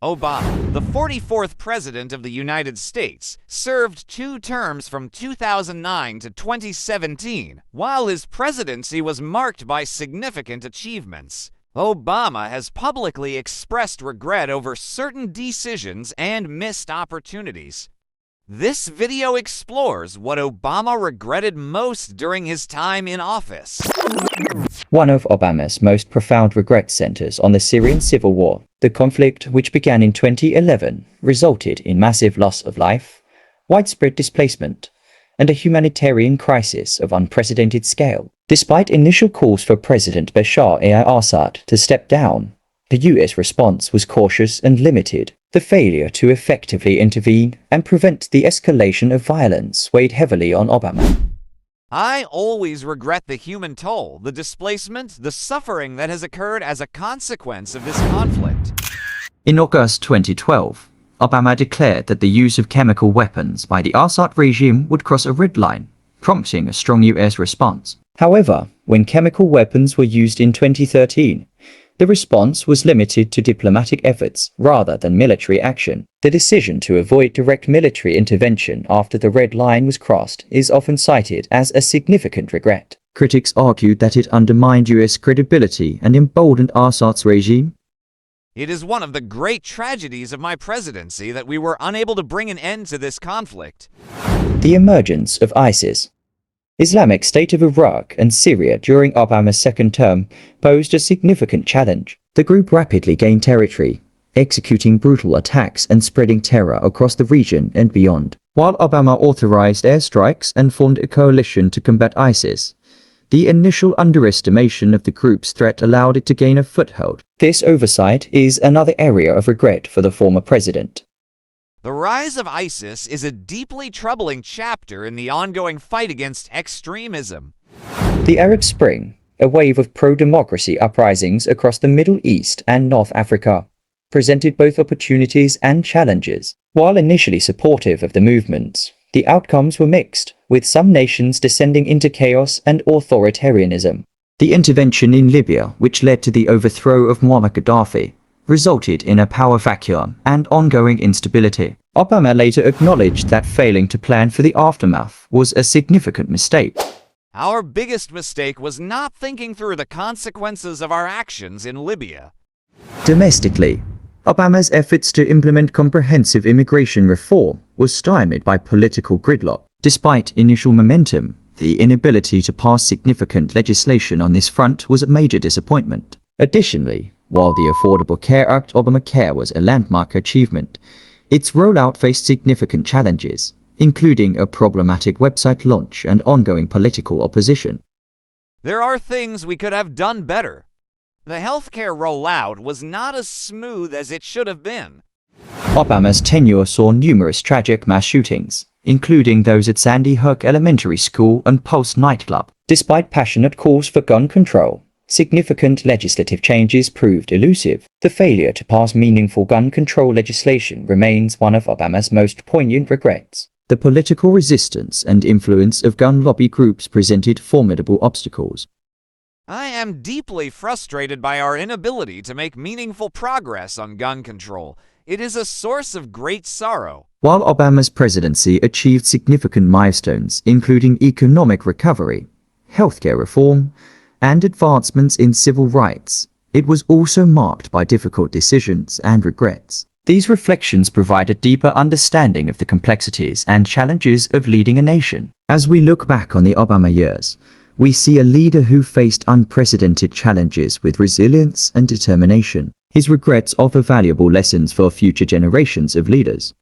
Obama, the 44th President of the United States, served 2 terms from 2009 to 2017. While his presidency was marked by significant achievements, Obama has publicly expressed regret over certain decisions and missed opportunities. This video explores what Obama regretted most during his time in office. One of Obama's most profound regrets centers on the Syrian civil war. The conflict, which began in 2011, resulted in massive loss of life, widespread displacement, and a humanitarian crisis of unprecedented scale. Despite initial calls for President Bashar al-Assad to step down, the US response was cautious and limited. The failure to effectively intervene and prevent the escalation of violence weighed heavily on Obama. I always regret the human toll, the displacement, the suffering that has occurred as a consequence of this conflict. In August 2012, Obama declared that the use of chemical weapons by the Assad regime would cross a red line, prompting a strong US response. However, when chemical weapons were used in 2013, the response was limited to diplomatic efforts rather than military action. The decision to avoid direct military intervention after the red line was crossed is often cited as a significant regret. Critics argued that it undermined US credibility and emboldened Assad's regime. It is one of the great tragedies of my presidency that we were unable to bring an end to this conflict. The emergence of ISIS, Islamic State of Iraq and Syria during Obama's second term posed a significant challenge. The group rapidly gained territory, executing brutal attacks and spreading terror across the region and beyond. While Obama authorized airstrikes and formed a coalition to combat ISIS, the initial underestimation of the group's threat allowed it to gain a foothold. This oversight is another area of regret for the former president. The rise of ISIS is a deeply troubling chapter in the ongoing fight against extremism. The Arab Spring, a wave of pro-democracy uprisings across the Middle East and North Africa, presented both opportunities and challenges. While initially supportive of the movements, the outcomes were mixed, with some nations descending into chaos and authoritarianism. The intervention in Libya, which led to the overthrow of Muammar Gaddafi, resulted in a power vacuum and ongoing instability. Obama later acknowledged that failing to plan for the aftermath was a significant mistake. Our biggest mistake was not thinking through the consequences of our actions in Libya. Domestically, Obama's efforts to implement comprehensive immigration reform was stymied by political gridlock. Despite initial momentum, the inability to pass significant legislation on this front was a major disappointment. Additionally, while the Affordable Care Act Obamacare was a landmark achievement, its rollout faced significant challenges, including a problematic website launch and ongoing political opposition. There are things we could have done better. The healthcare rollout was not as smooth as it should have been. Obama's tenure saw numerous tragic mass shootings, including those at Sandy Hook Elementary School and Pulse nightclub. Despite passionate calls for gun control, significant legislative changes proved elusive. The failure to pass meaningful gun control legislation remains one of Obama's most poignant regrets. The political resistance and influence of gun lobby groups presented formidable obstacles. I am deeply frustrated by our inability to make meaningful progress on gun control. It is a source of great sorrow. While Obama's presidency achieved significant milestones, including economic recovery, healthcare reform, and advancements in civil rights, it was also marked by difficult decisions and regrets. These reflections provide a deeper understanding of the complexities and challenges of leading a nation. As we look back on the Obama years, we see a leader who faced unprecedented challenges with resilience and determination. His regrets offer valuable lessons for future generations of leaders.